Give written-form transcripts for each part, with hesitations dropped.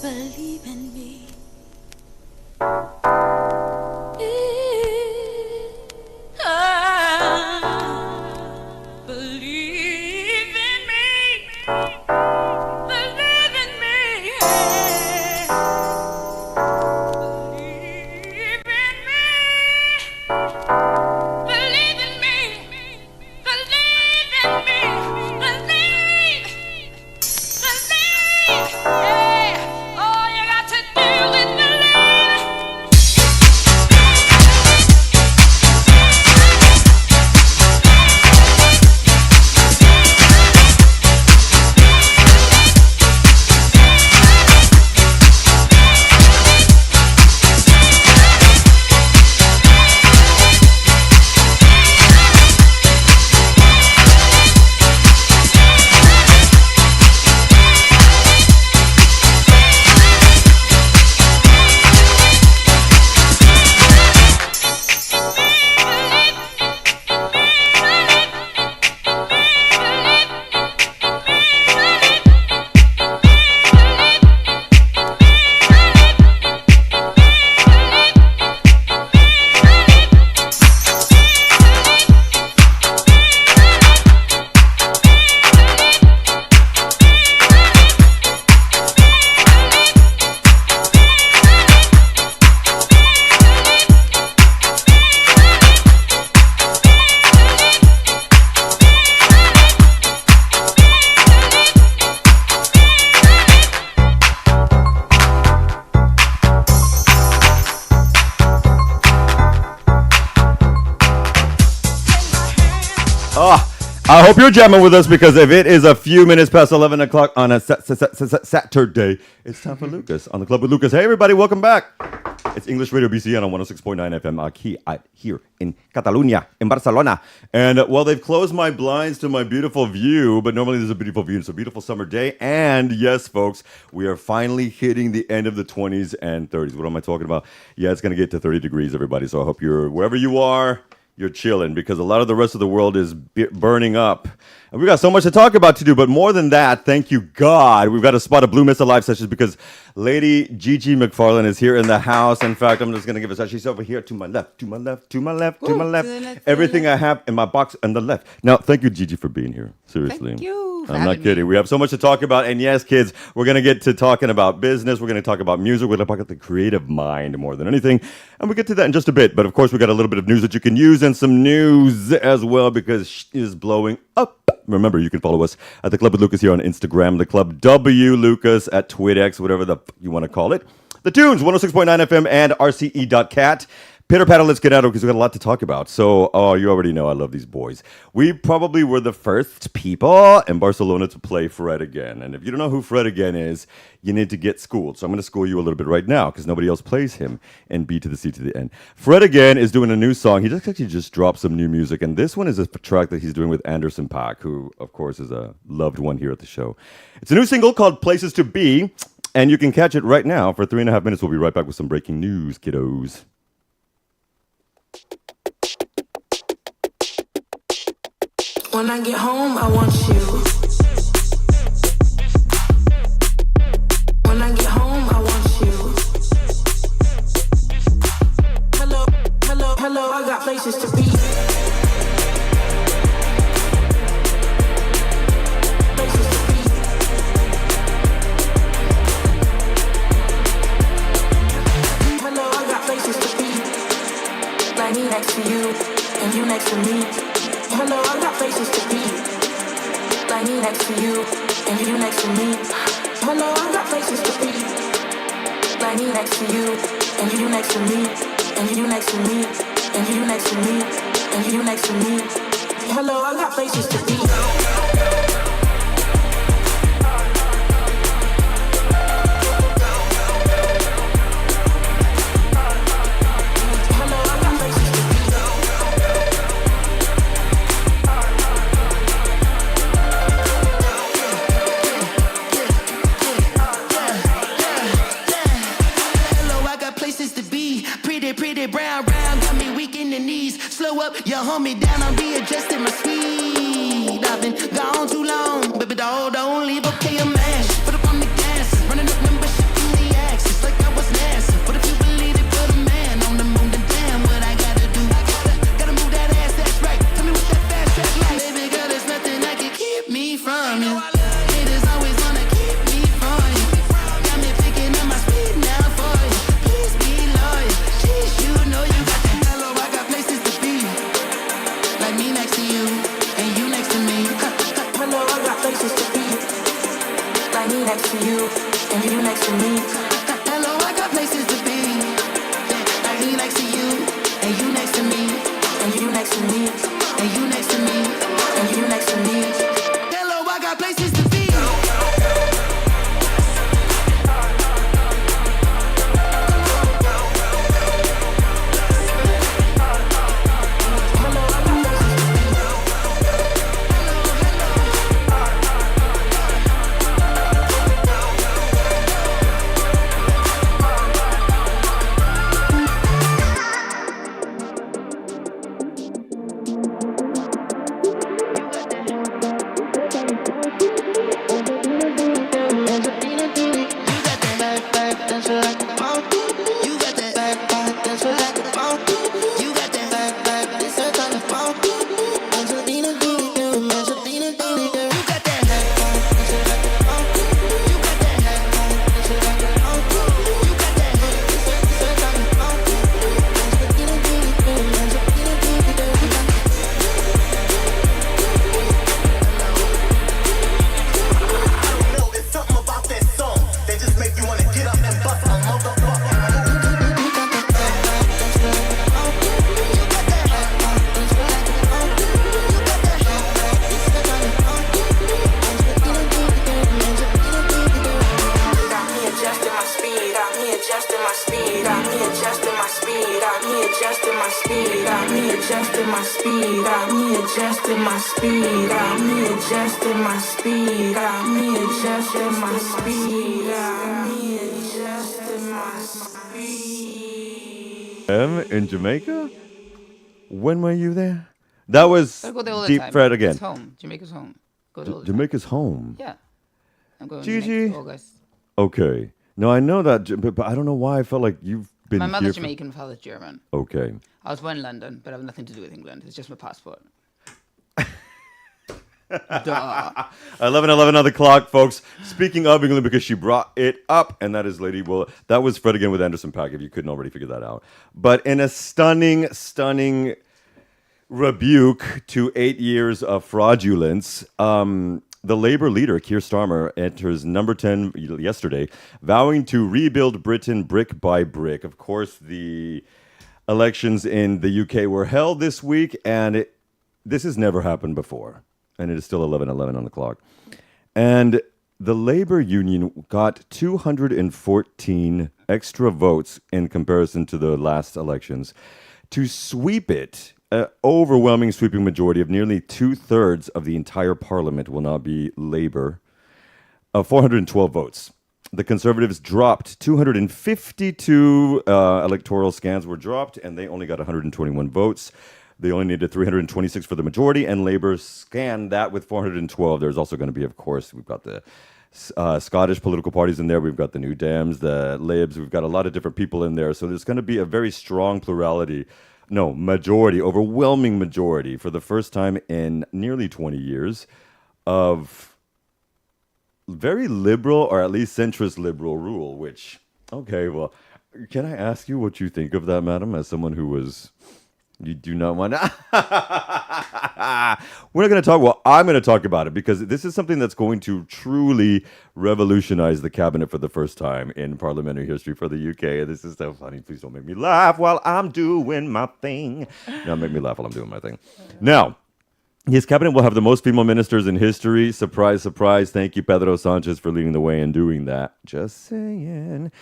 believe in me. Believe in me. Believe in me. Believe in me. Believe in me. Believe in me. Believe. Believe. Yeah. All you got to do is believe. I hope you're jamming with us because if it is a few minutes past 11 o'clock on a Saturday, it's time for Lucas on the Club with Lucas. Hey, everybody, welcome back. It's English Radio BCN on 106.9 FM aquí, here in Catalunya, in Barcelona. And, well, they've closed my blinds to my beautiful view, but normally there's a beautiful view. It's a beautiful summer day. And, yes, folks, we are finally hitting the end of the 20s and 30s. What am I talking about? Yeah, it's going to get to 30 degrees, everybody. So I hope you're, wherever you are, you're chilling because a lot of the rest of the world is burning up. And we got so much to talk about to do, but more than that, thank you, God. We've got a spot of Blue Mist live sessions because Lady Gigi McFarlane is here in the house. In fact, I'm just going to give a shout. She's over here to my left, to my left, to my left, to my left. Everything I have in my box on the left. Now, thank you, Gigi, for being here. Seriously. Thank you. I'm not kidding. We have so much to talk about. And yes, kids, we're going to get to talking about business. We're going to talk about music. We're going to talk about the creative mind more than anything. And we'll get to that in just a bit. But of course, we got a little bit of news that you can use and some news as well because shit is blowing up. Remember, you can follow us at the Club with Lucas here on Instagram, the Club W Lucas at TwitX, whatever the you want to call it. The tunes, 106.9 FM and RCE.cat. Pitter patter, let's get at it because we've got a lot to talk about. So, you already know I love these boys. We probably were the first people in Barcelona to play Fred Again. And if you don't know who Fred Again is, you need to get schooled. So I'm going to school you a little bit right now because nobody else plays him in B to the C to the N. Fred Again is doing a new song. He just actually just dropped some new music. And this one is a track that he's doing with Anderson .Paak, who, of course, is a loved one here at the show. It's a new single called Places to Be. And you can catch it right now for 3.5 minutes. We'll be right back with some breaking news, kiddos. When I get home, I want you. When I get home, I want you. Hello, hello, hello, I got places to be. Places to be. Hello, I got places to be. Like me next to you, and you next to me. Hello, I got places to be. Like me next to you, and you next to me. Hello, I got places to be. Like me next to you, and you next to me, and you next to me, and you next to me, and you next to me. Hello, I got places to be. You hold me down, I'm readjusting my speed. I've been gone too long, baby doll, don't leave, okay, I'm ash. Put up on the gas, running up membership in the to you, and you next to me. Hello, I got places to be. Like me next to you, and you next to me, And you next to me, and you next to me. and you next to me. Hello, I got places to be. It's something about that song that just make you wanna get up and bust a motherfucker. Got me adjusting my speed, got me adjusting my speed, got me adjusting my speed, got me adjusting my speed, got me adjusting my speed, got me adjusting my speed, got me adjusting my speed, got me adjusting my speed, got me adjusting my speed. In Jamaica? When were you there? That was I go there all the Deep time. Fred again. It's home. Jamaica's home. Go there all the time. Jamaica's home. Yeah. I'm going Gigi? next August. Okay. No, I know that, but I don't know why I felt like you've been My here mother's for- Jamaican, father's German. Okay. I was born in London, but I have nothing to do with England. It's just my passport. Duh. 11:11 on the clock, folks. Speaking of England, because she brought it up, and that is Lady Will. That was Fred again with Anderson .Paak, if you couldn't already figure that out. But in a stunning rebuke to 8 years of fraudulence, the Labour leader, Keir Starmer, enters number 10 yesterday, vowing to rebuild Britain brick by brick. Of course, the elections in the UK were held this week, and this has never happened before. And it is still 11:11 on the clock. And the Labour Union got 214 extra votes in comparison to the last elections to sweep it. An overwhelming sweeping majority of nearly 2/3 of the entire parliament will now be Labour. 412 votes. The Conservatives dropped 252 electoral scans were dropped, and they only got 121 votes. They only needed 326 for the majority, and Labour scanned that with 412. There's also going to be, of course, we've got the Scottish political parties in there. We've got the New Dems, the Libs. We've got a lot of different people in there. So there's going to be a very strong majority, overwhelming majority for the first time in nearly 20 years of very liberal, or at least centrist liberal rule, which, okay, well, can I ask you what you think of that, madam, as someone who was... You do not want to... We're not going to talk... Well, I'm going to talk about it because this is something that's going to truly revolutionize the cabinet for the first time in parliamentary history for the UK. This is so funny. Please don't make me laugh while I'm doing my thing. No, make me laugh while I'm doing my thing. Now, his cabinet will have the most female ministers in history. Surprise, surprise. Thank you, Pedro Sanchez, for leading the way in doing that. Just saying.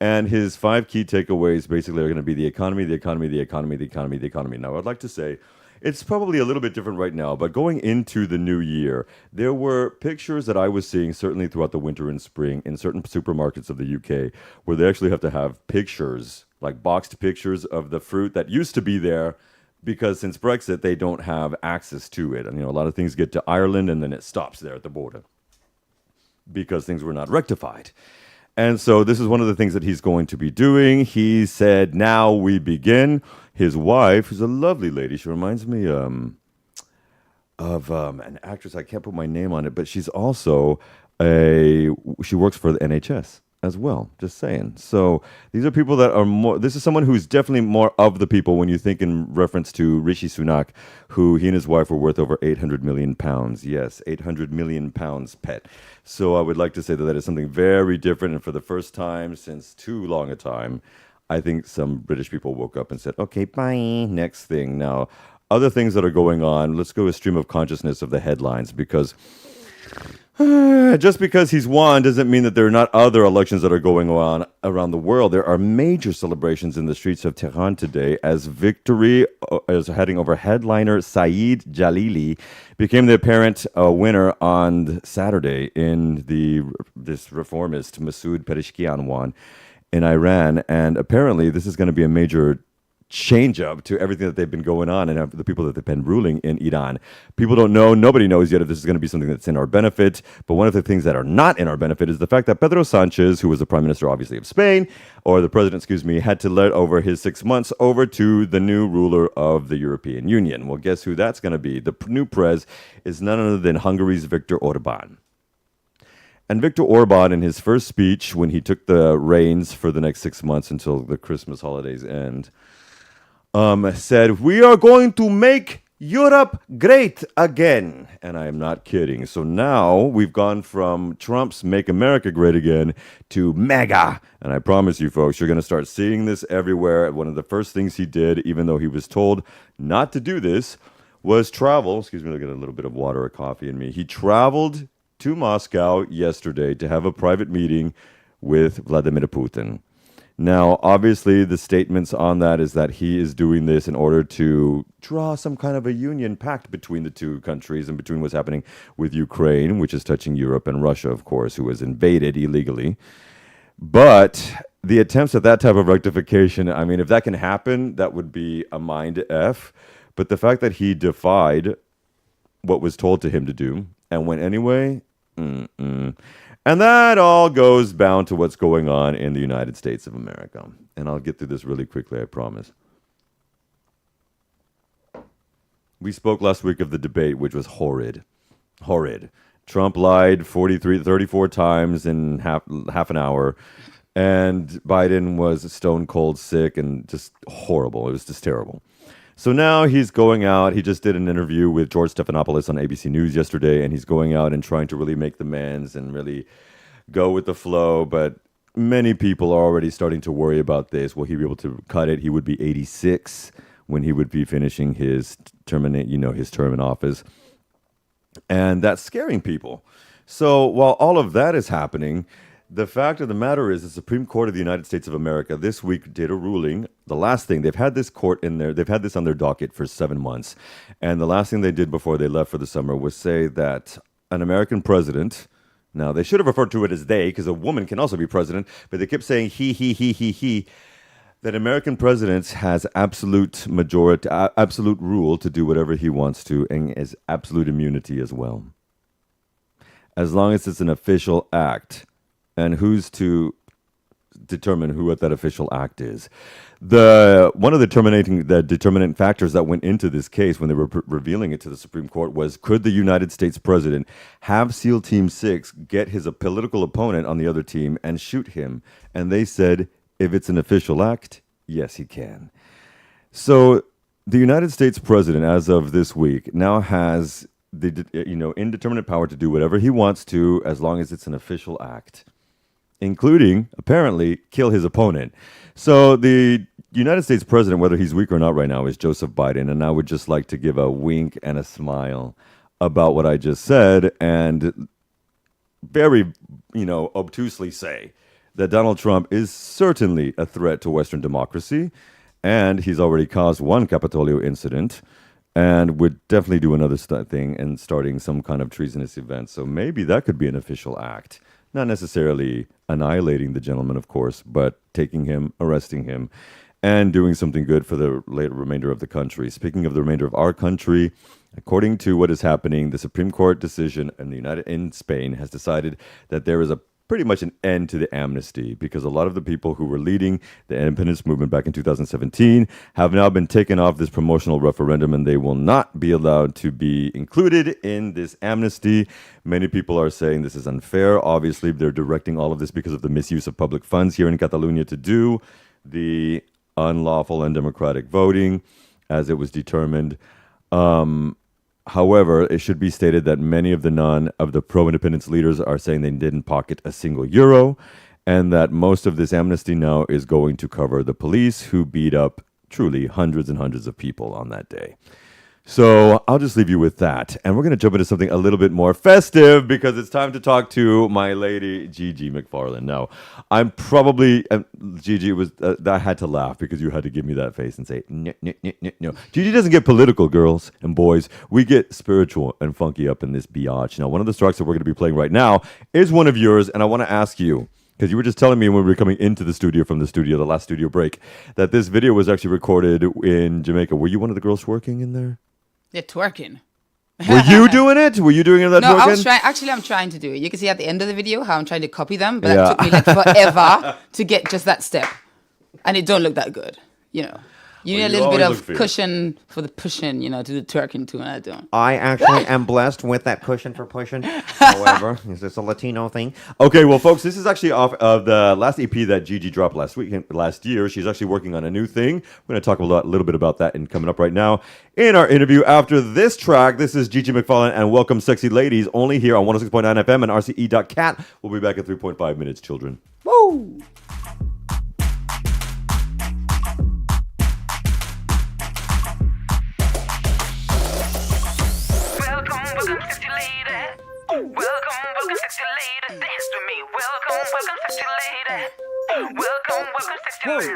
And his 5 key takeaways basically are going to be the economy, the economy, the economy, the economy, the economy. Now, I'd like to say it's probably a little bit different right now, but going into the new year, there were pictures that I was seeing certainly throughout the winter and spring in certain supermarkets of the UK where they actually have to have pictures, like boxed pictures of the fruit that used to be there because since Brexit, they don't have access to it. And, a lot of things get to Ireland and then it stops there at the border because things were not rectified. And so this is one of the things that he's going to be doing. He said, now we begin. His wife, who's a lovely lady, she reminds me of an actress. I can't put my name on it, but she's also she works for the NHS. as well. Just saying. So these are people that are more. This is someone who's definitely more of the people when you think in reference to Rishi Sunak, who he and his wife were worth over 800 million pounds. Yes, 800 million pounds, pet. So I would like to say that that is something very different, and for the first time since too long a time, I think some British people woke up and said, "Okay, bye. Next thing." Now, other things that are going on. Let's go a stream of consciousness of the headlines because. Just because he's won doesn't mean that there are not other elections that are going on around the world. There are major celebrations in the streets of Tehran today as victory is heading over headliner Saeed Jalili became the apparent winner on Saturday in this reformist Masoud Pezeshkian won in Iran. And apparently this is going to be a major change up to everything that they've been going on and the people that they've been ruling in Iran. People don't know, nobody knows yet if this is going to be something that's in our benefit, but one of the things that are not in our benefit is the fact that Pedro Sanchez, who was the prime minister obviously of Spain, or the president, excuse me, had to let over his 6 months over to the new ruler of the European Union. Well, guess who that's going to be? The new prez is none other than Hungary's Viktor Orban. And Viktor Orban, in his first speech, when he took the reins for the next 6 months until the Christmas holidays end, said, "We are going to make Europe great again." And I am not kidding. So now we've gone from Trump's Make America Great Again to MAGA. And I promise you, folks, you're going to start seeing this everywhere. One of the first things he did, even though he was told not to do this, was travel. Excuse me, I'll get a little bit of water or coffee in me. He traveled to Moscow yesterday to have a private meeting with Vladimir Putin. Now, obviously, the statements on that is that he is doing this in order to draw some kind of a union pact between the two countries and between what's happening with Ukraine, which is touching Europe, and Russia, of course, who was invaded illegally. But the attempts at that type of rectification, I mean, if that can happen, that would be a mind F. But the fact that he defied what was told to him to do and went anyway, And that all goes bound to what's going on in the United States of America. And I'll get through this really quickly, I promise. We spoke last week of the debate, which was horrid. Horrid. Trump lied 34 times in half an hour. And Biden was stone cold sick and just horrible. It was just terrible. So now he's going out. He just did an interview with George Stephanopoulos on ABC News yesterday, and he's going out and trying to really make the amends and really go with the flow. But many people are already starting to worry about this. Will he be able to cut it? He would be 86 when he would be finishing his term in office. And that's scaring people. So while all of that is happening, the fact of the matter is the Supreme Court of the United States of America this week did a ruling. The last thing, they've had this court in there, they've had this on their docket for 7 months. And the last thing they did before they left for the summer was say that an American president, now they should have referred to it as they, because a woman can also be president, but they kept saying he, that American presidents has absolute majority, absolute rule to do whatever he wants to, and has absolute immunity as well. As long as it's an official act. And who's to determine what that official act is? One of the determinant factors that went into this case when they were revealing it to the Supreme Court was, could the United States president have SEAL Team 6 get his political opponent on the other team and shoot him? And they said, if it's an official act, yes, he can. So the United States president, as of this week, now has the indeterminate power to do whatever he wants to, as long as it's an official act, including, apparently, kill his opponent. So the United States president, whether he's weak or not right now, is Joseph Biden. And I would just like to give a wink and a smile about what I just said and very, obtusely say that Donald Trump is certainly a threat to Western democracy. And he's already caused one Capitolio incident and would definitely do another thing and starting some kind of treasonous event. So maybe that could be an official act. Not necessarily annihilating the gentleman, of course, but taking him, arresting him, and doing something good for the remainder of the country. Speaking of the remainder of our country, according to what is happening, the Supreme Court decision in Spain has decided that there is a pretty much an end to the amnesty because a lot of the people who were leading the independence movement back in 2017 have now been taken off this promotional referendum and they will not be allowed to be included in this amnesty. Many people are saying this is unfair. Obviously, they're directing all of this because of the misuse of public funds here in Catalonia to do the unlawful and democratic voting as it was determined. However, it should be stated that many of the pro-independence leaders are saying they didn't pocket a single euro, and that most of this amnesty now is going to cover the police who beat up truly hundreds and hundreds of people on that day. So I'll just leave you with that. And we're going to jump into something a little bit more festive because it's time to talk to my lady, Gigi McFarlane. Now, I'm probably, Gigi, it was I had to laugh because you had to give me that face and say, no, no, no, no, no. Gigi doesn't get political, girls and boys. We get spiritual and funky up in this biatch. Now, one of the tracks that we're going to be playing right now is one of yours. And I want to ask you, because you were just telling me when we were coming into the studio from the studio, the last studio break, that this video was actually recorded in Jamaica. Were you one of the girls working in there? They're twerking. Were you doing it? Were you doing it? No, I was trying. Actually, I'm trying to do it. You can see at the end of the video how I'm trying to copy them, but Yeah. that took me like forever to get just that step, and it don't look that good. You know, you need a you little bit always of look fierce. cushion for the pushing. You know, to do twerking too, and I don't. I actually am blessed with that cushion for pushing. However, is this a Latino thing? Okay, well, folks, this is actually off of the last EP that Gigi dropped last year. She's actually working on a new thing. We're going to talk a little bit about that and coming up right now in our interview after this track. This is Gigi McFarlane and Welcome Sexy Ladies, only here on 106.9 FM and RCE.cat. We'll be back in 3.5 minutes, children. Woo! Welcome, sexy lady. Welcome, sexy lady. Dance with me. Welcome, sexy lady. Welcome, sexy lady.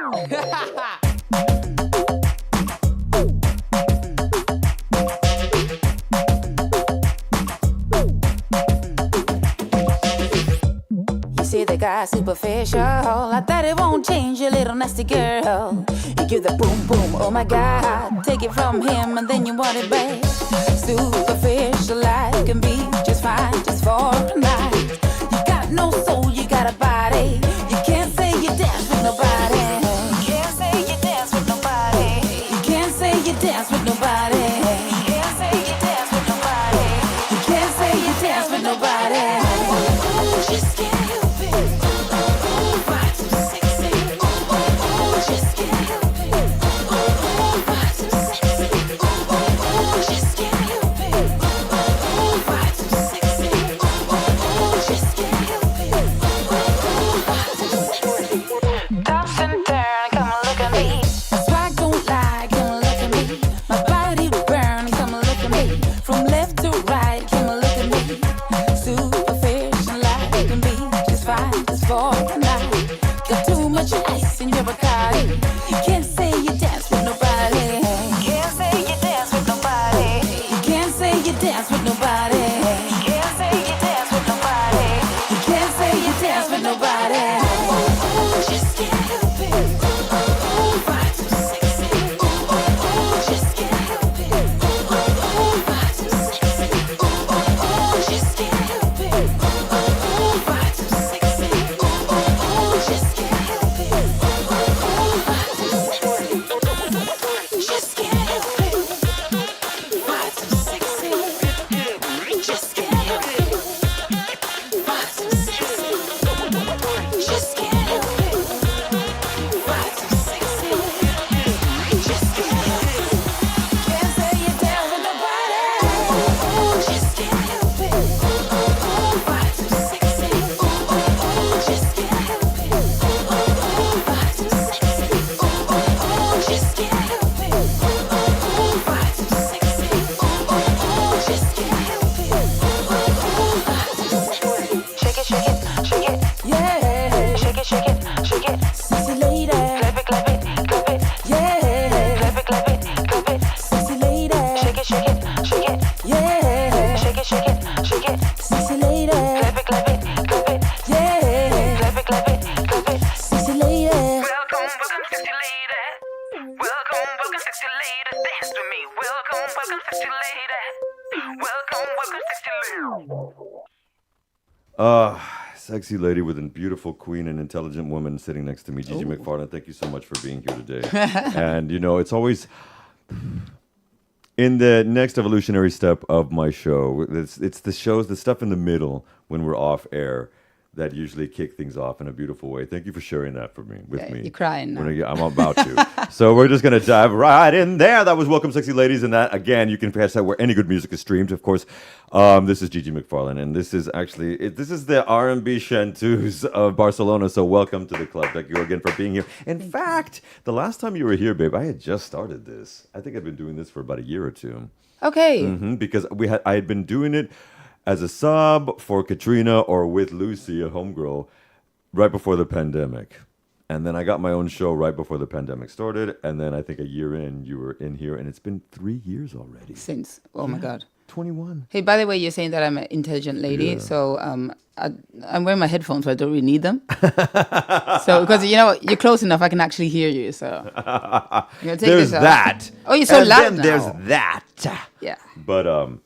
You say the guy's superficial. I thought it won't change, you little nasty girl. You give the boom boom, oh my god. Take it from him and then you want it back. Superficial life can be just fine, just for a night. You got no soul, you got a body. You can't say you dance with nobody. You can't say you dance with nobody. You can't say you dance with nobody. You can't say you dance with nobody. You can't say you dance with nobody. Just can't help it. Why too sexy? Just can't help it. Why too sexy? Just can't help it. Why too sexy? Just can't help it. Why too sexy? Toss and turn, come and look at me. Swag don't lie, come and look at me. My body burn, come and look at me. From left to right, come and look at me. Superficial life can be just fine, just for a night. Got too much ice in your Bacardi. You can't say you dance with nobody. You can't say you dance with nobody. You can't say you dance with nobody. You can't say you dance with nobody. You can't say you dance with nobody. Just can't help it. Why too sexy? Just can't help it. Why too sexy? Just can't help it. Why too sexy? Just can't help it. Why too sexy? Just can't help it. Why too sexy? Just can't help it. Why too sexy? Just can't help it. Why too sexy? Just can't help it. Can't say you're down with nobody. Just can't help it. Why too sexy? Just can't help it. Why too sexy? Just can't help it. Why too sexy? Just can't help it. Why too sexy? Shake it, shake it, shake it. Yeah. Shake it, shake it, shake it. Sexy lady. Clap it, clap it, clap it. Yeah. Clap it, clap it, clap it. Sexy lady. Shake it, shake it, shake it. Yeah. Shake it, shake it, shake it. Sexy lady. Clap it, clap it, clap it. Yeah. Clap it, clap it, clap it. Sexy lady. Welcome, sexy lady. Welcome, sexy lady. Dance with me. Welcome, sexy lady. Welcome, sexy lady. sexy lady with a beautiful queen and intelligent woman sitting next to me, Gigi McFarlane. Thank you so much for being here today. And, it's always in the next evolutionary step of my show. It's the shows, the stuff in the middle when we're off air that usually kick things off in a beautiful way. Thank you for sharing that with me. You're crying now. I'm about to. So we're just going to dive right in there. That was Welcome Sexy Ladies. And that, again, you can catch that where any good music is streamed. Of course, this is Gigi McFarlane. And this is actually, this is the R&B Chanteuse of Barcelona. So welcome to the club. Thank you again for being here. In fact, the last time you were here, babe, I had just started this. I think I've been doing this for about a year or two. Okay. Because I had been doing it as a sub for Katrina or with Lucy, a homegirl, right before the pandemic. And then I got my own show right before the pandemic started. And then I think a year in, you were in here. And it's been 3 years already. Since, oh my God. 21. Hey, by the way, you're saying that I'm an intelligent lady. Yeah. So I'm wearing my headphones, but I don't really need them. So, because, you're close enough, I can actually hear you. So, there's that. Oh, you're so loud now. There's that. Yeah. But,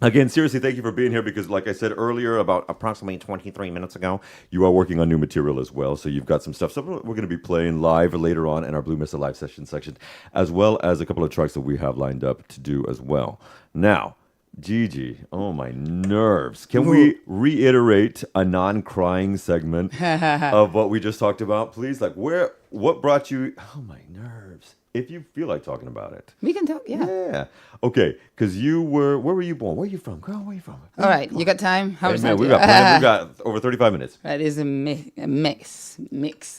again, seriously, thank you for being here because, like I said earlier, about approximately 23 minutes ago. you are working on new material as well. So you've got some stuff. So we're going to be playing live later on in our Blue Mesa Live Session section, as well as a couple of tracks that we have lined up to do as well. Now, Gigi, oh my nerves. Can we reiterate a non-crying segment of what we just talked about, please? Like, what brought you, oh my nerves. If you feel like talking about it. We can talk, yeah. Yeah. Okay, because where were you born? Where are you from? Girl, where are you from? All right, you got time? How much time do we you got over 35 minutes. That is a mix,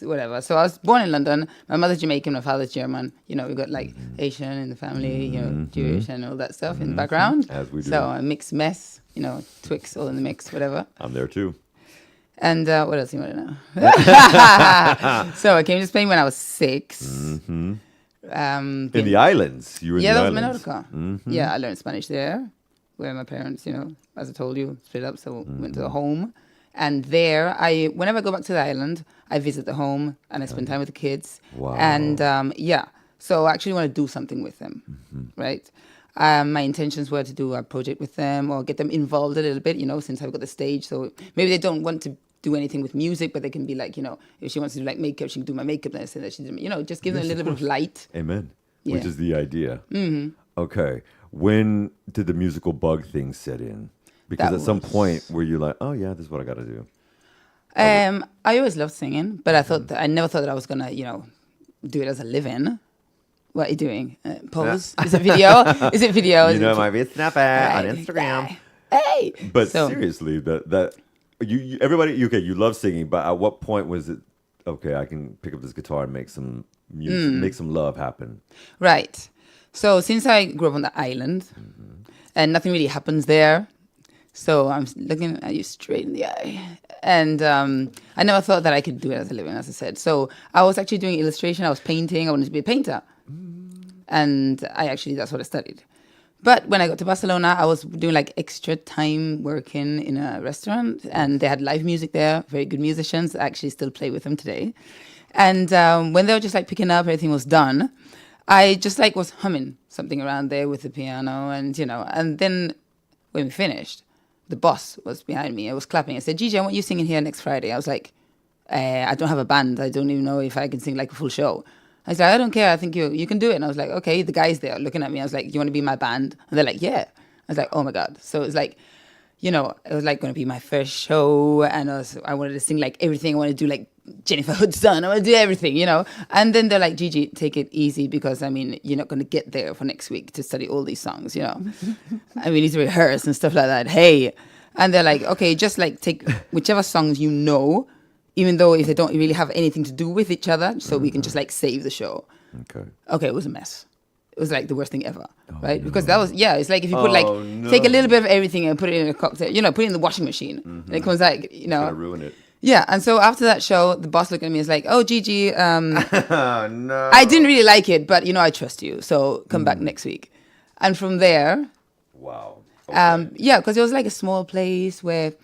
whatever. So I was born in London. My mother's Jamaican, my father's German. We got like Asian in the family, Jewish and all that stuff in the background. As we do. So a mixed mess, Twix all in the mix, whatever. I'm there too. And what else do you want to know? So I came to Spain when I was 6. Mm-hmm. In the islands. You were in the islands. That was Menorca. Yeah, I learned Spanish there, where my parents, as I told you, split up, so went to the home. And there, whenever I go back to the island, I visit the home and I spend time with the kids. Wow. And so I actually want to do something with them, right? My intentions were to do a project with them or get them involved a little bit, since I've got the stage. So maybe they don't want to do anything with music, but they can be like, if she wants to do like makeup, she can do my makeup. And I say that she did, just give them a little bit of light. Amen. Yeah. Which is the idea. Mm-hmm. Okay. When did the musical bug thing set in? Because at some point were you like, oh yeah, this is what I got to do? I always loved singing, but I never thought that I was gonna, do it as a living. What are you doing? Pose? Is it video? Is it video? It might be a Snapchat on Instagram. Hey. But seriously, that everybody, you love singing, but at what point was it, okay, I can pick up this guitar and make some music, make some love happen? Right. So since I grew up on the island, and nothing really happens there, so I'm looking at you straight in the eye. And I never thought that I could do it as a living, as I said. So I was actually doing illustration. I was painting. I wanted to be a painter. And that's what I studied. But when I got to Barcelona, I was doing like extra time working in a restaurant, and they had live music there, very good musicians. I actually still play with them today. And when they were just like picking up, everything was done, I just like was humming something around there with the piano, and and then when we finished, the boss was behind me. I was clapping. I said, Gigi, I want you singing here next Friday. I was like, I don't have a band. I don't even know if I can sing like a full show. I was like, I don't care. I think you can do it. And I was like, okay. The guys there looking at me. I was like, you want to be my band? And they're like, yeah. I was like, oh my God. So it was like, it was like going to be my first show. And I wanted to sing like everything. I wanted to do like Jennifer Hudson. I want to do everything, And then they're like, Gigi, take it easy because, you're not going to get there for next week to study all these songs, And we need to rehearse and stuff like that. Hey. And they're like, okay, just like take whichever songs even though if they don't really have anything to do with each other, so we can just like save the show. Okay, it was a mess. It was like the worst thing ever, right? Because that was, it's like if you put take a little bit of everything and put it in a cocktail, put it in the washing machine. And it comes like, It's gonna ruin it. Yeah, and so after that show, the boss looked at me and was like, oh, Gigi, No. I didn't really like it, but, I trust you, so come back next week. And from there... Wow. Okay. Because it was like a small place where...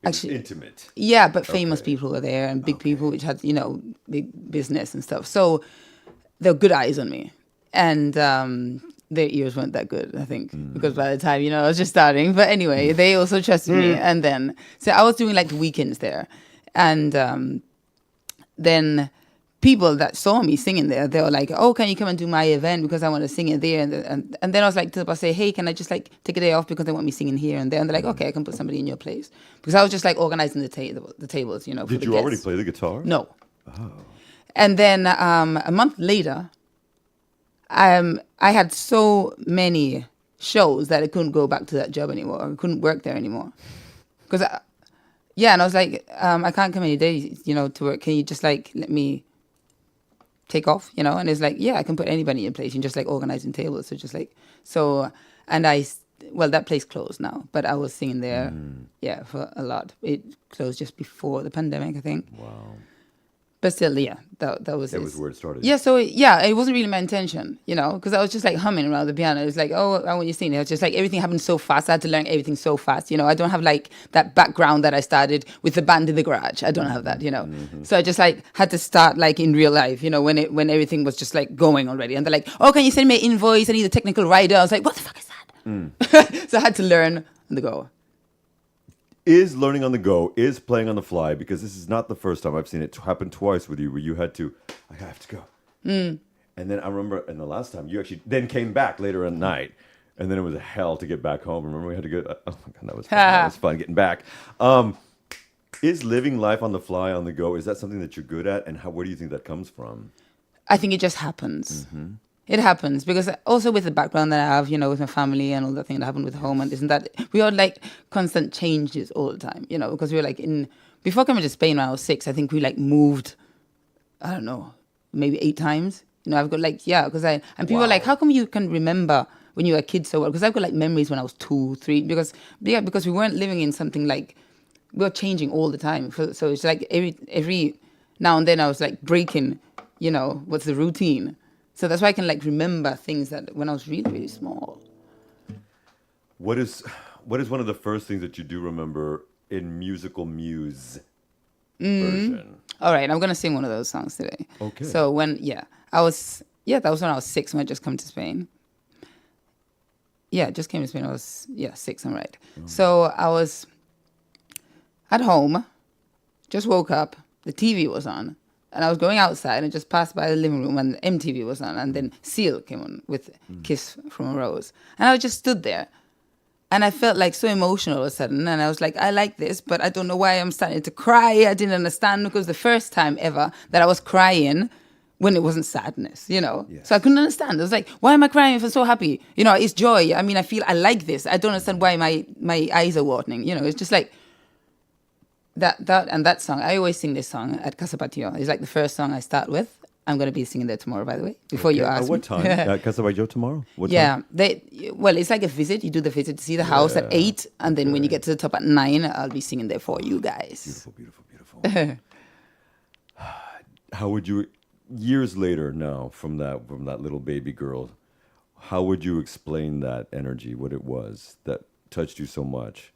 Actually, intimate. Yeah, but famous people were there and big people which had, big business and stuff. So there were good eyes on me. And their ears weren't that good, I think, because by the time, I was just starting. But anyway, they also trusted me. And then, so I was doing like the weekends there. And then people that saw me singing there, they were like, oh, can you come and do my event because I want to sing it there. And then I was like, to the boss, say, hey, can I just like take a day off because they want me singing here and there. And they're like, okay, I can put somebody in your place. Because I was just like organizing the tables, for Did the you already guests. play the guitar? No. And then a month later, I had so many shows that I couldn't go back to that job anymore. I couldn't work there anymore. Because, and I was like, I can't come any days, to work. Can you just like let me take off, And it's like, yeah, I can put anybody in place and just like organizing tables. So just like, and that place closed now, but I was singing there, for a lot. It closed just before the pandemic, I think. Wow. But still, yeah, that was That was where it started. Yeah, so it wasn't really my intention, because I was just like humming around the piano. It was like, oh, I want you to sing. It was just like everything happened so fast. I had to learn everything so fast. I don't have like that background that I started with the band in the garage. I don't have that, So I just like had to start like in real life, when everything was just like going already. And they're like, oh, can you send me an invoice? I need a technical writer. I was like, what the fuck is that? So I had to learn on the go. Is learning on the go, is playing on the fly, because this is not the first time I've seen it happen twice with you, where you had to, I have to go. And then I remember, and the last time you actually then came back later at night, and then it was a hell to get back home. Remember we had to go, oh my God, that was fun. That was fun getting back. Is living life on the fly, on the go, is that something that you're good at? And where do you think that comes from? I think it just happens. It happens because also with the background that I have, with my family and all that thing that happened with home and this and that, we had like constant changes all the time, because we were like before coming to Spain when I was 6, I think we like moved, I don't know, maybe 8 times. I've got like, because and people are like, how come you can remember when you were a kid so well? Because I've got like memories when I was 2, 3, because we weren't living in something like, we were changing all the time. So it's like every now and then I was like breaking, what's the routine? So that's why I can like remember things that when I was really, really small. What is one of the first things that you do remember in musical muse version? All right, I'm gonna sing one of those songs today. Okay. So that was when I was 6 when I just come to Spain. Yeah, just came to Spain. I was 6. I'm right. So I was at home, just woke up. The TV was on. And I was going outside and just passed by the living room and MTV was on. And then Seal came on with Kiss from a Rose. And I just stood there. And I felt like so emotional all of a sudden. And I was like, I like this, but I don't know why I'm starting to cry. I didn't understand because the first time ever that I was crying when it wasn't sadness, Yes. So I couldn't understand. I was like, why am I crying if I'm so happy? It's joy. I mean, I feel I like this. I don't understand why my eyes are watering. It's just like, that song, I always sing this song at Casa Patio. It's like the first song I start with. I'm going to be singing there tomorrow, by the way, before you ask At what time? At Casa Patio tomorrow? What time? Time? It's like a visit. You do the visit to see the house at 8, and then when you get to the top at 9, I'll be singing there for you guys. Beautiful, beautiful, beautiful. How would you, years later now, from that little baby girl, how would you explain that energy, what it was that touched you so much?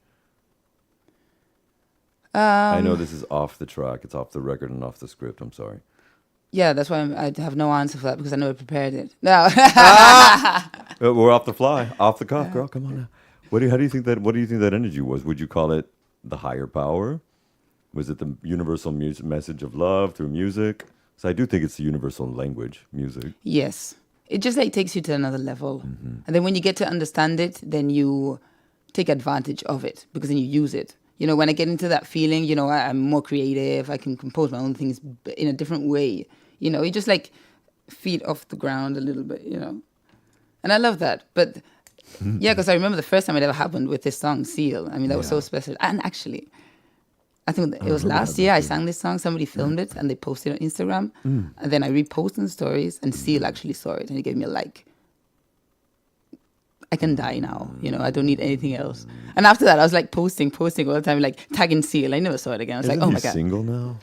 I know this is off the track. It's off the record and off the script. I'm sorry. Yeah, that's why I have no answer for that because I never prepared it. No. We're off the fly, off the cuff, girl. Come on now. What do you think that energy was? Would you call it the higher power? Was it the universal message of love through music? So I do think it's the universal language, music. Yes. It just like takes you to another level. And then when you get to understand it, then you take advantage of it because then you use it. When I get into that feeling, I'm more creative. I can compose my own things in a different way. You just like feet off the ground a little bit, And I love that. But because I remember the first time it ever happened with this song, Seal. I mean, that was so special. And actually, I think it was last year I sang this song. Somebody filmed it and they posted it on Instagram. And then I reposted the stories and Seal actually saw it and he gave me a like. I can die now, I don't need anything else. And after that, I was like posting all the time, like tagging Seal. I never saw it again. I was like, oh my God. Single now?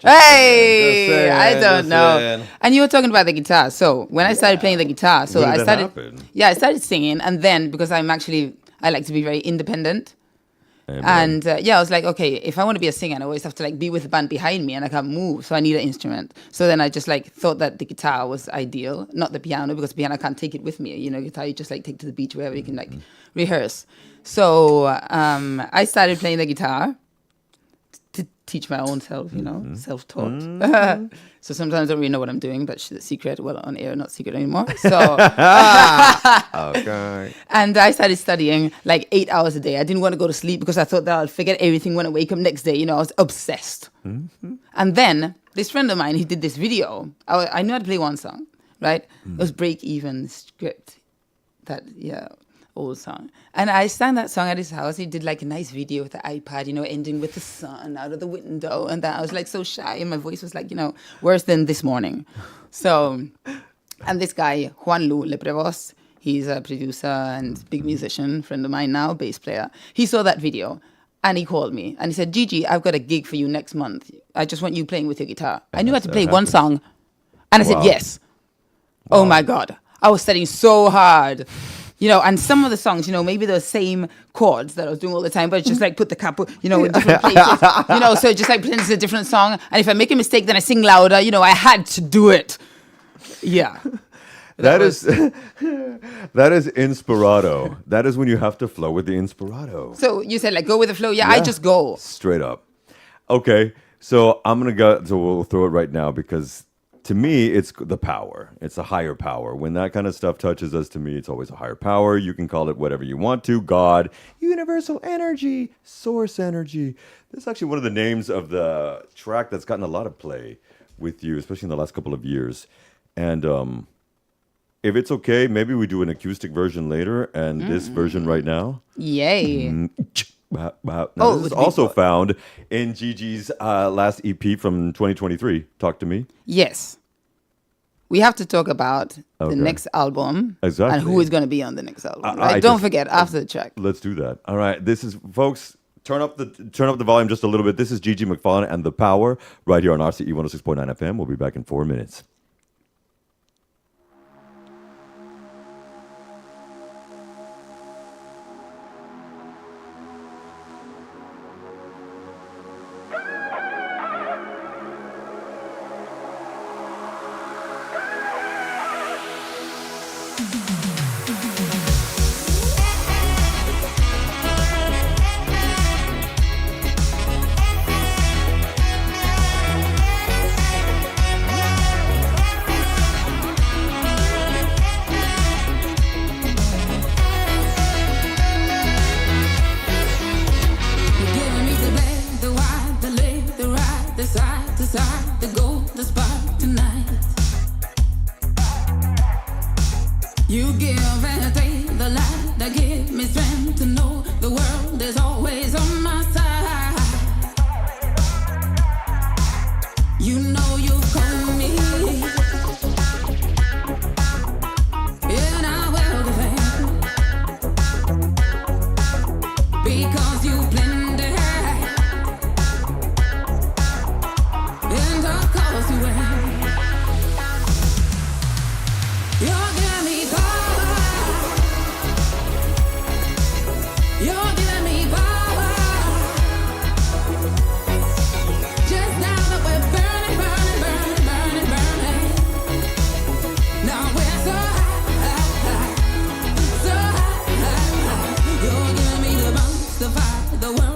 Hey, I don't know. And you were talking about the guitar. So when I started playing the guitar, so I started singing. And then because I like to be very independent. And I was like, okay, if I want to be a singer, I always have to like be with the band behind me, and I can't move, so I need an instrument. So then I just like thought that the guitar was ideal, not the piano, because piano I can't take it with me. You know, guitar you just like take to the beach wherever you can like rehearse. So I started playing the guitar to teach my own self, you know, self-taught. So sometimes I don't really know what I'm doing, but the secret, well, on air, not secret anymore. So, Okay. and I started studying like 8 hours a day. I didn't want to go to sleep because I thought that I'll forget everything when I wake up next day. You know, I was obsessed. And then this friend of mine, he did this video. I knew how to play one song, right? It was Break Even Script. Old song. And I sang that song at his house. He did like a nice video with the iPad, you know, ending with the sun out of the window. And that I was like so shy. And my voice was like, you know, worse than this morning. So, and this guy, Juan Lu Leprevos, he's a producer and big musician, friend of mine now, bass player. He saw that video and he called me and he said, Gigi, I've got a gig for you next month. I just want you playing with your guitar. I knew how to play one song. And I said, yes. Wow. Oh my God. I was studying so hard. You know, and some of the songs, you know, maybe the same chords that I was doing all the time, but it's just like put the cap, you know, in different places. You know, so just like pretend it's a different song. And if I make a mistake, then I sing louder. You know, I had to do it. Yeah. That is inspirato. That is when you have to flow with the inspirato. So you said like go with the flow. Yeah, I just go. Straight up. Okay, so I'm going to go, so we'll throw it right now because to me, it's the power. It's a higher power. When that kind of stuff touches us, to me, it's always a higher power. You can call it whatever you want to. God, universal energy, source energy. This is actually one of the names of the track that's gotten a lot of play with you, especially in the last couple of years. And if it's okay, maybe we do an acoustic version later and this version right now. Yay. Now, this is also found in Gigi's last EP from 2023. Talk to me. Yes. We have to talk about the next album. Exactly. And who is going to be on the next album. Right? Don't forget, after the track. Let's do that. All right. This is, folks, turn up the volume just a little bit. This is Gigi McFarlane and The Power right here on RCE 106.9 FM. We'll be back in 4 minutes. The world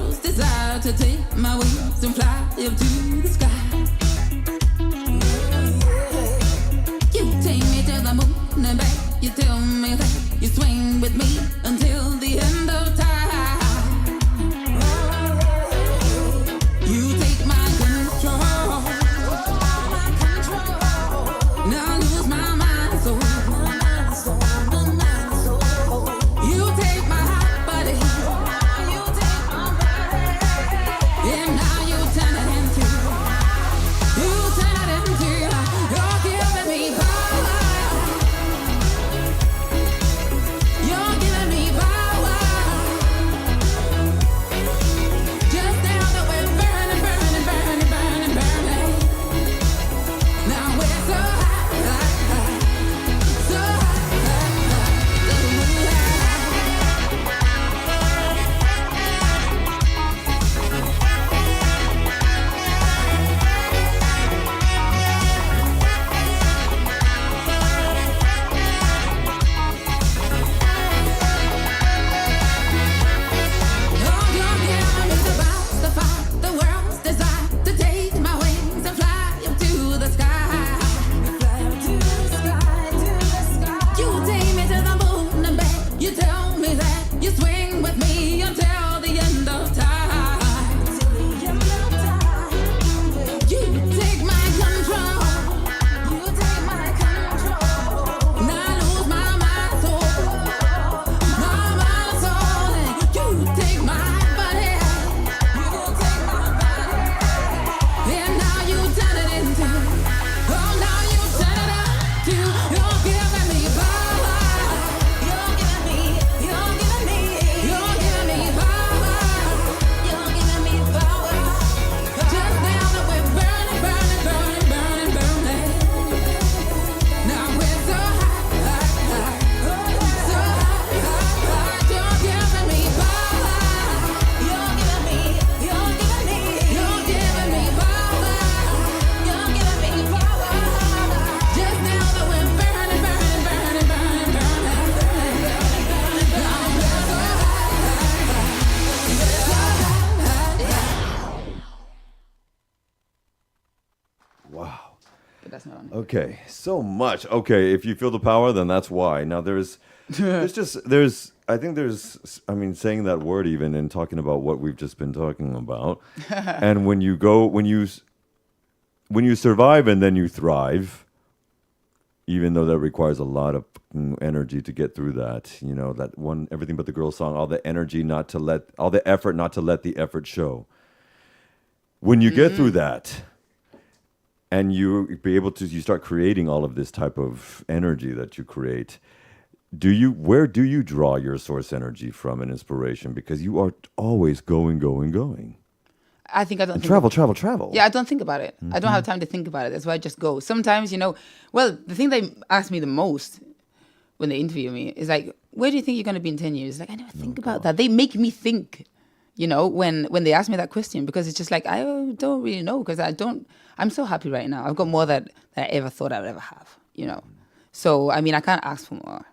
pass it on. Okay, so much. Okay, if you feel the power, then that's why. Now I mean, saying that word even and talking about what we've just been talking about, and when you survive and then you thrive, even though that requires a lot of energy to get through that, you know, that one Everything But the Girl song, all the effort not to let the effort show. When you get through that, and you start creating all of this type of energy that you create. Where do you draw your source energy from and inspiration? Because you are always going. I think I don't And think travel. Yeah, I don't think about it. I don't have time to think about it. That's why I just go. Sometimes, the thing they ask me the most when they interview me is like, where do you think you're going to be in 10 years? Like, I never think about that. They make me think, when they ask me that question, because it's just like, I don't really know, because I'm so happy right now. I've got more than I ever thought I would ever have, So, I mean, I can't ask for more.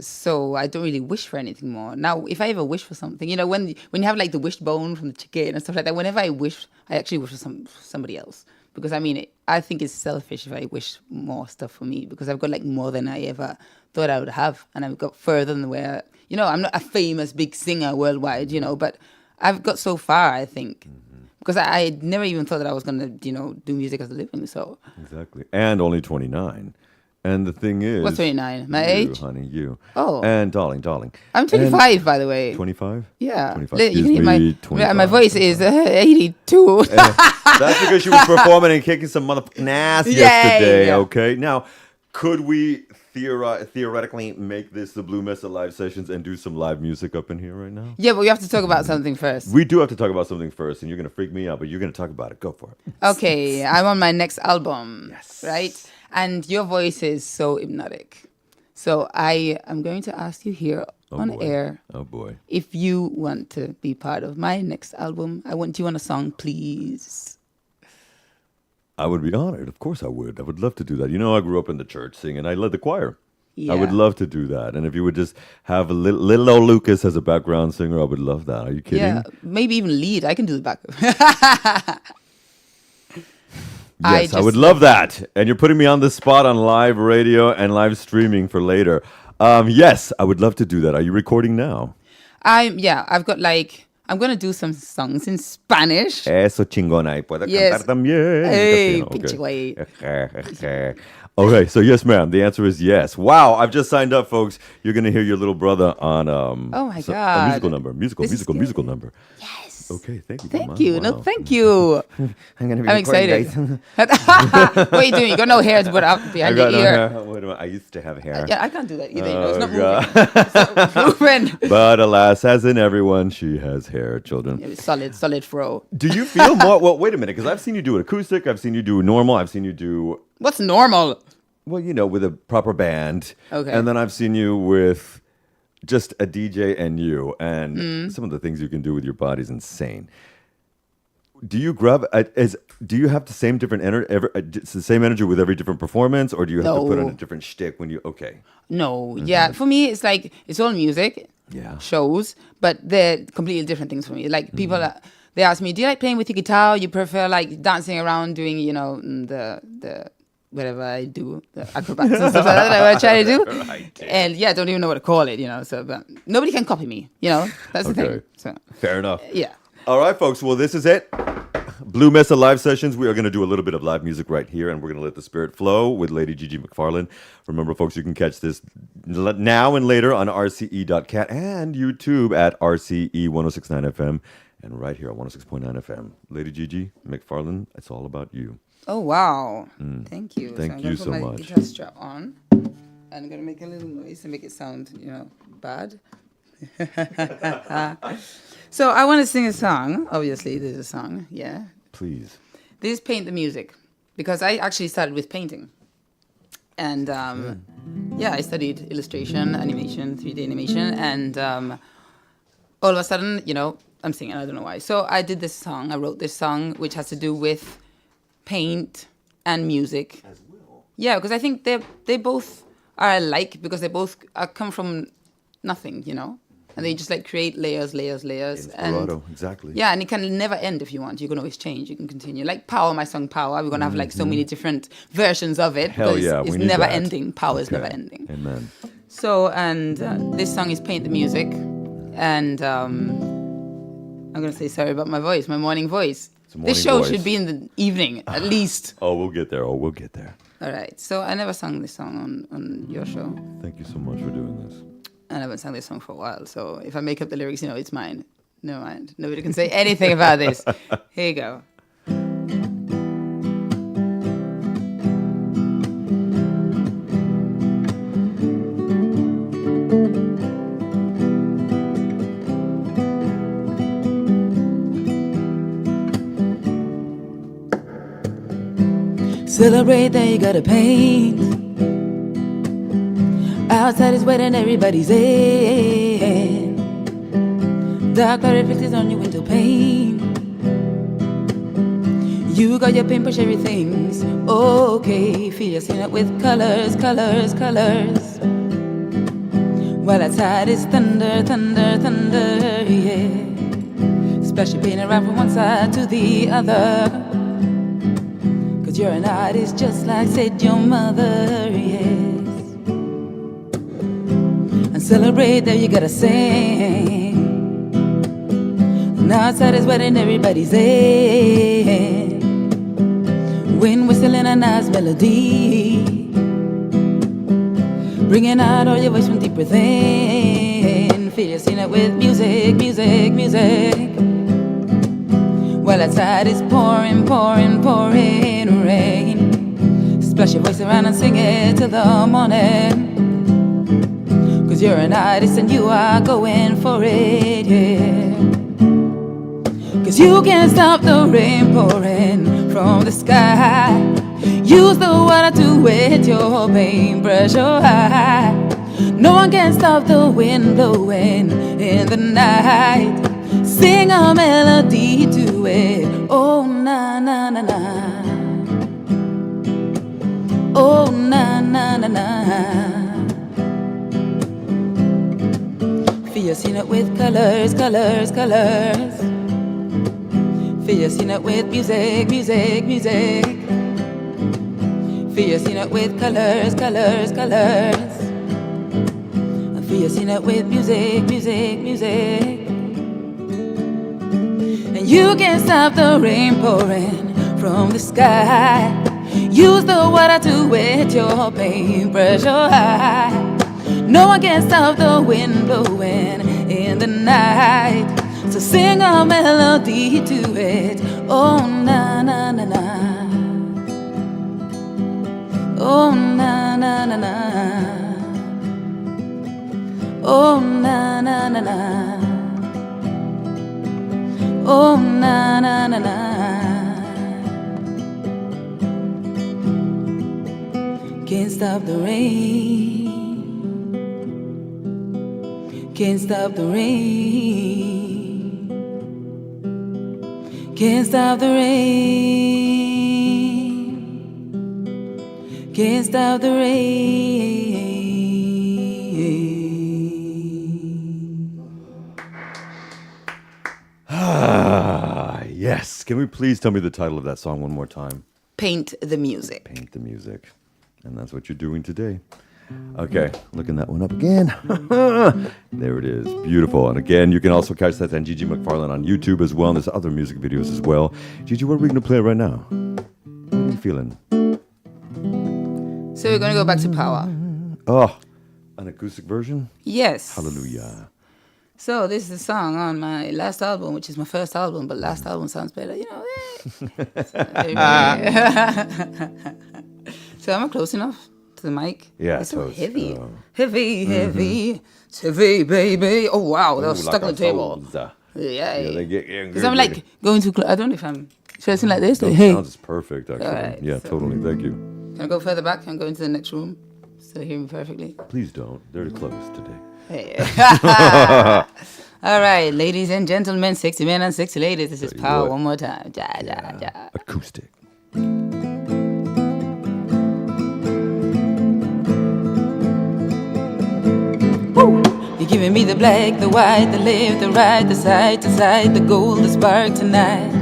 So I don't really wish for anything more. Now, if I ever wish for something, when you have like the wishbone from the chicken and stuff like that, whenever I wish, I actually wish for somebody else. Because I mean, I think it's selfish if I wish more stuff for me, because I've got like more than I ever thought I would have. And I've got further than where, I'm not a famous big singer worldwide, but I've got so far, I think. Because I never even thought that I was going to, do music as a living. So Exactly. And only 29. And the thing is... What's 29? My you, age? honey, you. Oh. And darling. I'm 25, by the way. 25? Yeah. 25. You can hear me, 25. my voice is 82. That's because she was performing and kicking some motherfucking ass yesterday, yeah. okay? Now, could we theoretically make this the Blue Mesa live sessions and do some live music up in here right now? Yeah, but we have to talk about something first. We do have to talk about something first, and you're going to freak me out, but you're going to talk about it. Go for it. Okay, I'm on my next album. Yes. Right? And your voice is so hypnotic. So I am going to ask you here on air. Oh, boy. If you want to be part of my next album, I want you on a song, please. I would be honored. Of course I would. I would love to do that. I grew up in the church singing. I led the choir. Yeah. I would love to do that. And if you would just have little old Lucas as a background singer, I would love that. Are you kidding? Yeah, maybe even lead. I can do the backup. Yes, I would love that. And you're putting me on the spot on live radio and live streaming for later. Yes, I would love to do that. Are you recording now? I've got I'm going to do some songs in Spanish. Eso chingona. Y puedo Yes. cantar también. Hey, Okay. pinche güey. Okay, so yes, ma'am. The answer is yes. Wow, I've just signed up, folks. You're going to hear your little brother on Oh my a God. musical number. Musical number. Yes. Okay, thank you. Thank Mama. you. Wow. No, thank you. I'm gonna be I'm recording, excited. guys. What are you doing? You got no hair to put up I behind your got no ear. hair. Wait a minute. I used to have hair. Yeah, I can't do that either. Oh, It's not God. moving. It's not moving. But alas, as in everyone, she has hair, children. It was solid fro. Do you feel more? Well, wait a minute, because I've seen you do it acoustic. I've seen you do normal. I've seen you do, What's normal? well, with a proper band. Okay. And then I've seen you with just a DJ and you. And some of the things you can do with your body is insane. Do you do you have the same different energy? It's the same energy with every different performance, or do you have to put on a No. different shtick when you? Okay. No, yeah. For me, it's like it's all music, Yeah. shows, but they're completely different things for me. Like people, they ask me, "Do you like playing with your guitar? You prefer like dancing around, doing the whatever I do, the acrobats and stuff like that that I try to do." Right. And yeah, I don't even know what to call it, So, but nobody can copy me, That's the Okay. thing. So Fair enough. yeah. All right, folks. Well, this is it. Blue Mesa live sessions. We are going to do a little bit of live music right here, and we're going to let the spirit flow with Lady Gigi McFarlane. Remember, folks, you can catch this now and later on rce.cat and YouTube at RCE 1069 FM and right here on 106.9 FM. Lady Gigi McFarlane, it's all about you. Oh wow! Thank you. Thank I'm you gonna so put my much. guitar strap on. And I'm gonna make a little noise and make it sound, bad. So I want to sing a song. Obviously, there's a song. Yeah. Please. This is Paint the Music, because I actually started with painting. And I studied illustration, animation, 3D animation, and all of a sudden, I'm singing. I don't know why. So I did this song. I wrote this song, which has to do with paint and music. As well. Yeah, because I think they both are alike, because they both come from nothing, and then you just like create layers. Inspirato, exactly. Yeah, and it can never end if you want. You can always change. You can continue. Like Power, my song Power, we're gonna have like so many different versions of it. Hell because yeah, it's we need never that. ending. Power is Okay. never ending. Amen. So, and this song is Paint the Music, and I'm gonna say sorry about my voice, my morning voice. It's a morning This show voice. should be in the evening at least. Oh, we'll get there. All right. So I never sang this song on your show. Thank you so much for doing this. I haven't sung this song for a while. So if I make up the lyrics, it's mine. Never mind. Nobody can say anything about this. Here you go. Celebrate that you got to paint. Outside is wet and everybody's in. Dark cloud reflected on your window pane. You got your paintbrush, everything's okay. Feel your skin up with colors. While outside is thunder, yeah. Splash your paint around from one side to the other. Cause you're an artist just like said your mother, yes. And celebrate that you gotta sing. And outside is wet and everybody's in. Wind whistling a nice melody, bringing out all your voice from deep within. Feel your scene up with music. While outside is pouring rain. Splash your voice around and sing it till the morning. Cause you're an artist and you are going for it, yeah. Cause you can't stop the rain pouring from the sky. Use the water to wet your paintbrush, oh high. No one can stop the wind blowing in the night. Sing a melody to it, oh na na na na. Oh na na na na. Feel your scene up with colors. Feel your scene up with music. Feel your scene up with colors. Feel your scene up with music. And you can't stop the rain pouring from the sky. Use the water to wet your paintbrush, oh high. No one can stop the wind blowing in the night. So sing a melody to it, oh na na na na. Oh na na na na. Oh na na na na. Oh na na na na. Can't stop the rain. Can't stop the rain. Can't stop the rain. Can't stop the rain. Yes. Can we please tell me the title of that song one more time? Paint the Music. Paint the Music. And that's what you're doing today. Okay, looking that one up again. There it is. Beautiful. And again, you can also catch that on Gigi McFarlane on YouTube as well. And there's other music videos as well. Gigi, what are we going to play right now? What are you feeling? So we're going to go back to Power. Oh, an acoustic version? Yes. Hallelujah. So this is a song on my last album, which is my first album, but last album sounds better, So am I close enough to the mic? Yeah, it's so toast. heavy. Heavy. It's heavy, baby. Oh, wow, that was stuck on the table. Yeah. They get Because I'm like going too close. I don't know if I'm... Should I sing like this? Those Hey. sounds is perfect, actually. Alright, Yeah, so- totally. Thank you. Can I go further back? Can I go into the next room? So hear me perfectly. Please don't. They're close today. Hey. All right, ladies and gentlemen, sexy men and sexy ladies. This is Tell you Power what. one more time. Ja, ja, ja. Acoustic. You You're giving me the black, the white, the left, the right, the side to side, the gold, the spark tonight.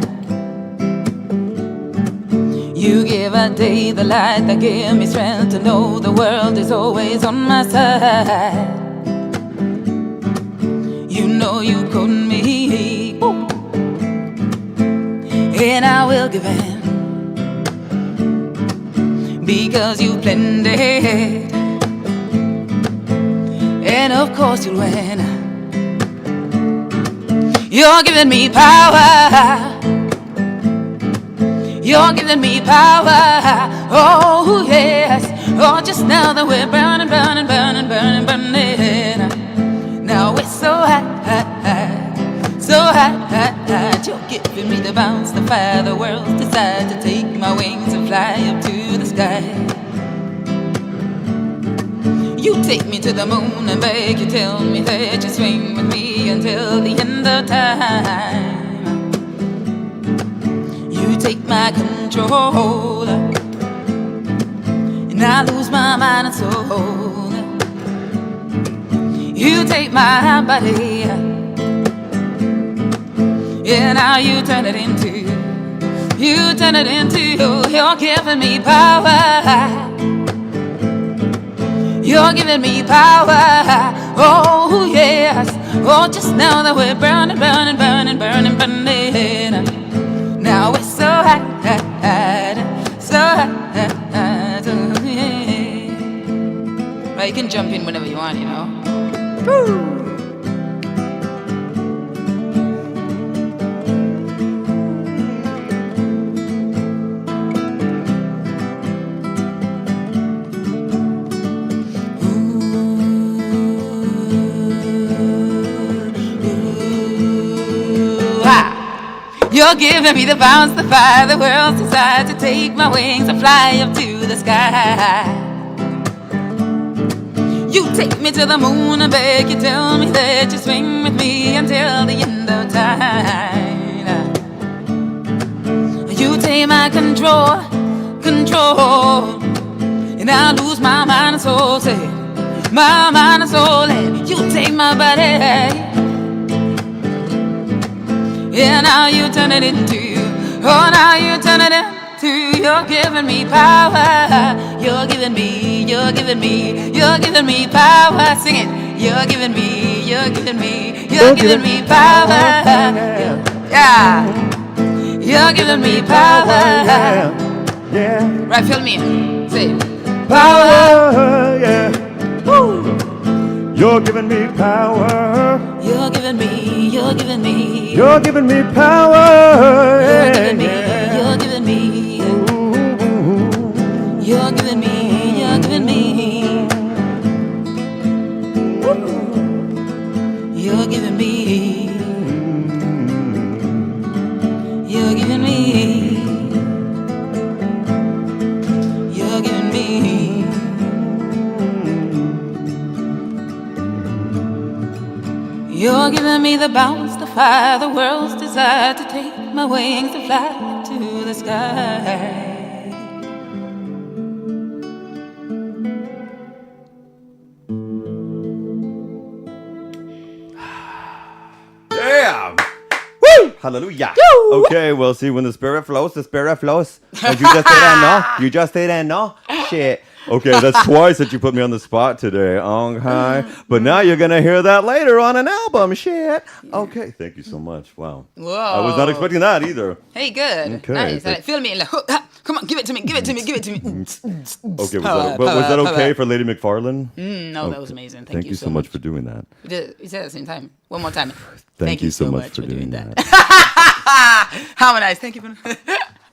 You give a day the light that give me strength to know the world is always on my side. You know you caught me, and I will give in because you planned it, and of course you'll win. You're giving me power. You're giving me power. Oh yes. Oh, just now that we're burning, burning, burning, burning, burning. Now we're so hot, hot, hot, so hot, hot, hot. You're giving me the bounce, the fire, the world's desire to take my wings and fly up to the sky. You take me to the moon and back. You tell me that you swing with me until the end of time. You take my control, and I lose my mind and soul. You take my body, and now you turn it into, you're giving me power. You're giving me power. Oh yes. Oh, just now that we're burning, burning, burning, burning, burning. Now we're so hot, hot, hot, so hot, hot, hot, oh, yeah. Well, you can jump in whenever you want, you know. Woo. You're giving me the bounce, the fire, the world's desire to take my wings and fly up to the sky. You take me to the moon and back. You tell me that you swing with me until the end of time. You take my control, and I lose my mind and soul. Say, my mind and soul, and you take my body. Yeah, now you turn it into, oh, now you turn it into, you're giving me power. You're giving me power. Sing it. You're giving me power. Yeah. You're giving me power. Yeah. Right, fill me in. Say it. Power, yeah. Woo. You're giving me power. You're giving me power. You're giving me, you're giving me. You're giving me. You're giving me. You're giving me. You're giving me. You're giving me. You're giving me the bounce, the fire, the world's desire to take my wings and fly to the sky. Damn! Woo! Hallelujah! Okay, well, see, when the spirit flows, the spirit flows. Like, you just say that, no? You just say that, no? Shit. Okay, that's twice that you put me on the spot today. Okay. But now you're going to hear that later on an album. Shit. Okay, thank you so much. Wow. Whoa. I was not expecting that either. Hey, good. Okay. Nice. Like, feel me. Like, come on, give it to me. Okay, was that okay for Lady McFarlane? No, that was amazing. Thank you so much for doing that. We said it at the same time. One more time. Thank you so much for doing that. Harmonize. Thank you for...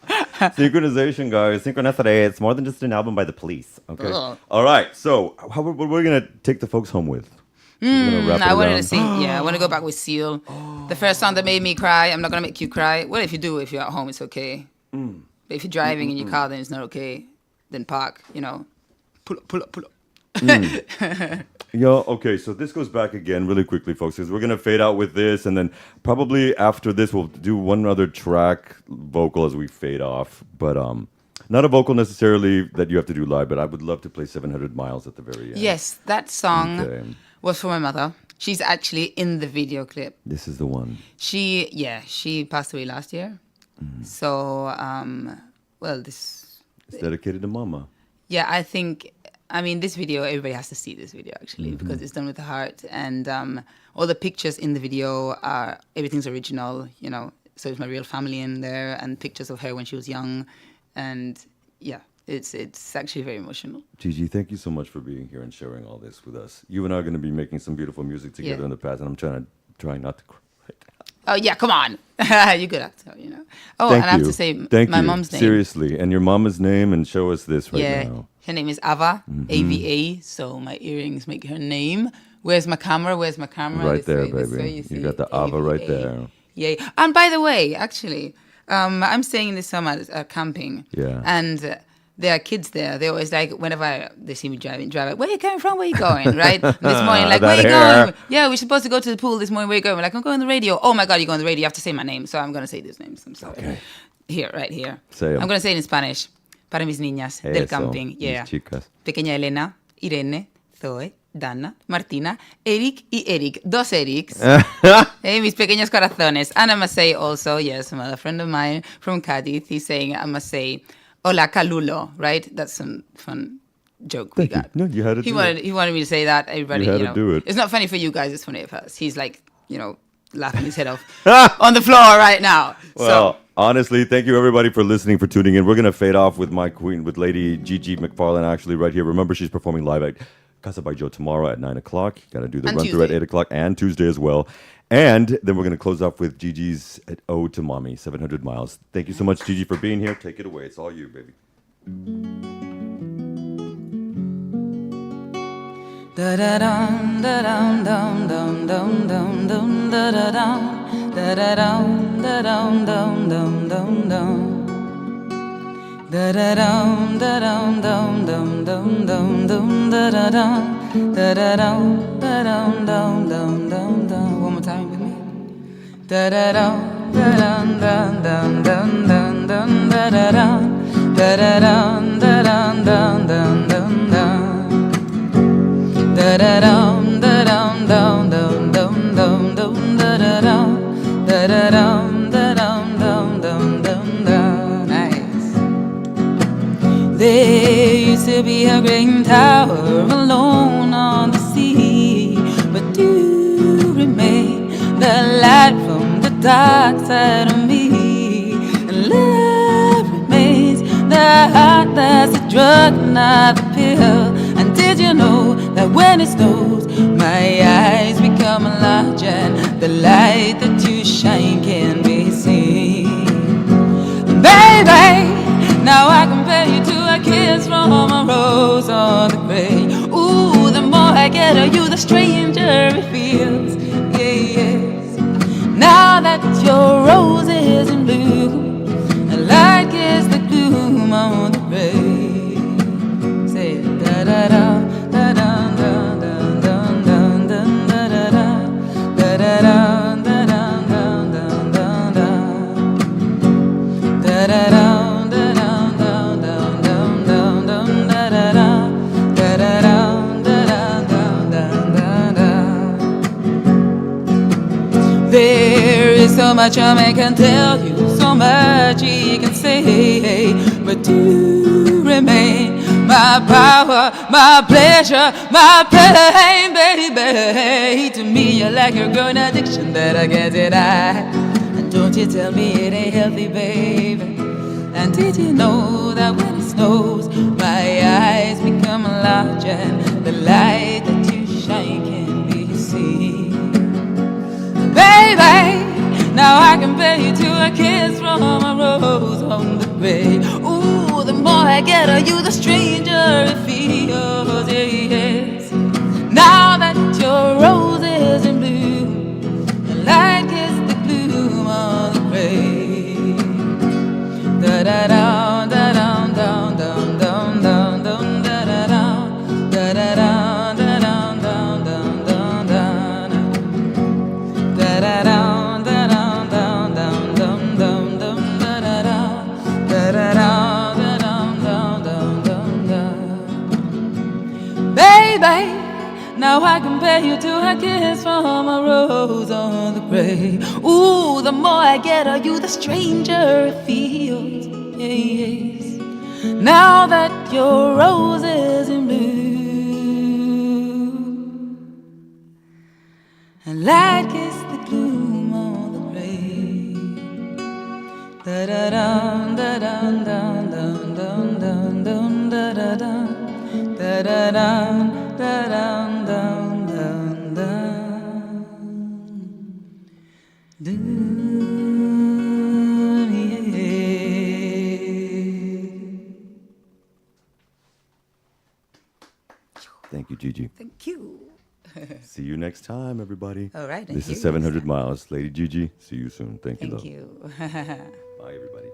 Synchronization, guys. Synchronicity. It's more than just an album by the Police. Okay. Ugh. All right. So, what we're gonna take the folks home with? I wanted to sing. Yeah, I want to go back with Seal. The first song that made me cry. I'm not gonna make you cry. Well, if you do, if you're at home, it's okay. But if you're driving in your car, then it's not okay. Then park. You know, pull up. Okay, so this goes back again really quickly, folks, because we're going to fade out with this, and then probably after this we'll do one other track vocal as we fade off. But not a vocal necessarily that you have to do live, but I would love to play 700 Miles at the very end. Yes, that song was for my mother. She's actually in the video clip. This is the one. She passed away last year. So, It's dedicated to Mama. yeah, I mean, this video, everybody has to see this video actually because it's done with the heart, and all the pictures in the video everything's original, you know. So it's my real family in there, and pictures of her when she was young, and yeah, it's actually very emotional. Gigi, thank you so much for being here and sharing all this with us. You and I are going to be making some beautiful music together in the past, and I'm trying not to cry. Oh yeah, come on, you're a good actor, you know. Oh, Thank and I have you. to say Thank my you. mom's name. Seriously, and your mama's name, and show us this right now. Her name is Ava, A-V-A. So my earrings make her name. Where's my camera? Right This there, way, this baby. way, You see got the Ava right there. Yay. And by the way, actually, I'm staying in this summer camping. Yeah. And there are kids there. They always like, whenever they see me driving, like, where are you coming from? Where are you going? Right? And this morning, like, where are you going? Yeah, we're supposed to go to the pool this morning. Where are you going? We're like, I'm going on the radio. Oh my God, you go on the radio. You have to say my name. So I'm going to say these names. I'm sorry. Okay. Here, right here. Say 'em. I'm going to say it in Spanish. Para mis niñas del Eso, camping. Yeah. mis chicas. Pequeña Elena, Irene, Zoe, Dana, Martina, Eric y Eric. Dos Erics. Hey, mis pequeños corazones. And I must say also, yes, another friend of mine from Cadiz, he's saying, I must say, hola, Calulo, right? That's some fun joke we got. No, you had to he do wanted, it. He wanted me to say that. Everybody, You had to know. do it. It's not funny for you guys, it's funny for us. He's like, you know, laughing his head off on the floor right now. Well, honestly, thank you everybody for listening, for tuning in. We're going to fade off with my queen, with Lady Gigi McFarlane, actually right here. Remember, she's performing live at Casa by Joe tomorrow at 9 o'clock. Got to do the And run through at Tuesday. 8 o'clock, and Tuesday as well. And then we're going to close off with Gigi's Ode to Mommy, 700 Miles. Thank you so much, Gigi, for being here. Take it away. It's all you, baby. Da da dum da dum dum dum dum dum dum da da dum da da dum da dum dum dum dum dum da da dum da dum dum dum dum dum dum da da dum da da dum da dum dum dum dum dum. One more time with me. Da da dum da dum dum dum dum dum dum da da dum da da dum da dum dum dum dum dum. Da da dum da dum dum dum dum dum dum da da dum da da dum da dum dum dum dum dum. Nice. There used to be a great tower alone on the sea, but you remain the light from the dark side of me, and love remains the heart that's a drug, not a pill. And did you know that when it snows, my eyes become large and the light that you shine can be seen? Baby, now I compare you to a kiss from a rose on the grave. Ooh, the more I get of you, the stranger it feels. Yes. Now that your rose is in bloom, and light is the gloom on the grave. Say da da da da da da da da da da da da da da da there is so much a man can tell you, so much he can say, but you remain my power, my pleasure, my pain, baby. To me, you're like a growing addiction that I can't deny. And don't you tell me it ain't healthy, baby. And did you know that when it snows, my eyes become large and the light that you shine can be seen? Baby, now I compare you to a kiss from a rose on the grave. Ooh, the more I get of you, the stranger it feels, yes. Now that your rose is in bloom, the light is the gloom on the grave. Da da da da da da da da da da da da da da da da da. Baby, now I compare you to a kiss from the more I get of you, the stranger it feels. Yes. Now that your rose is in bloom, and light kiss the gloom on the grave. Da da dum da dum dum dum dum dum dum da da dum da da dum da dum dum dum dum dum, yeah. Thank you, Gigi. Thank you. See you next time, everybody. All right, and This you is next 700 time. Miles. Lady Gigi, see you soon. Thank you, love. Thank you. Bye, everybody.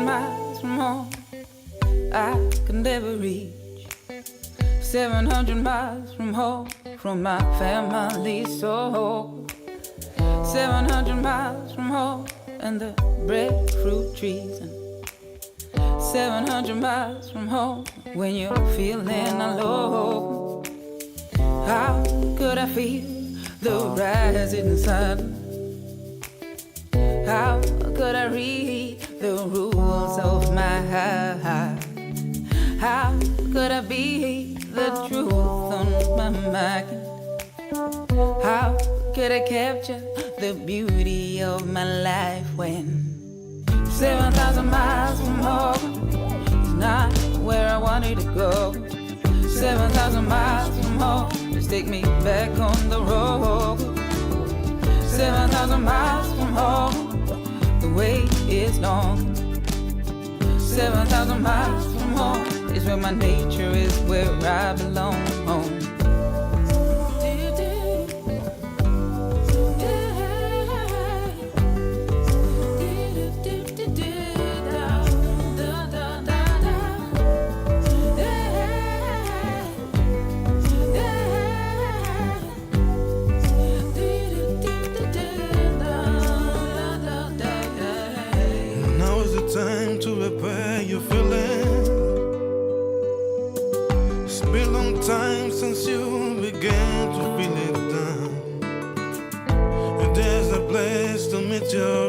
Miles from home, I can never reach. 700 miles from home, from my family soul. 700 miles from home and the breadfruit trees. And 700 miles from home when you're feeling alone. How could I feel the rising sun? How could I read the rules of my heart? How could I be the truth on my mind? How could I capture the beauty of my life when 7,000 miles from home is not where I wanted to go? 7,000 miles from home, just take me back on the road. 7,000 miles from home, the way is long. 7,000 miles from home is where my nature is, where I belong. Now is the time to repair your feelings. It's been a long time since you began to feel it down. And there's a place to meet you.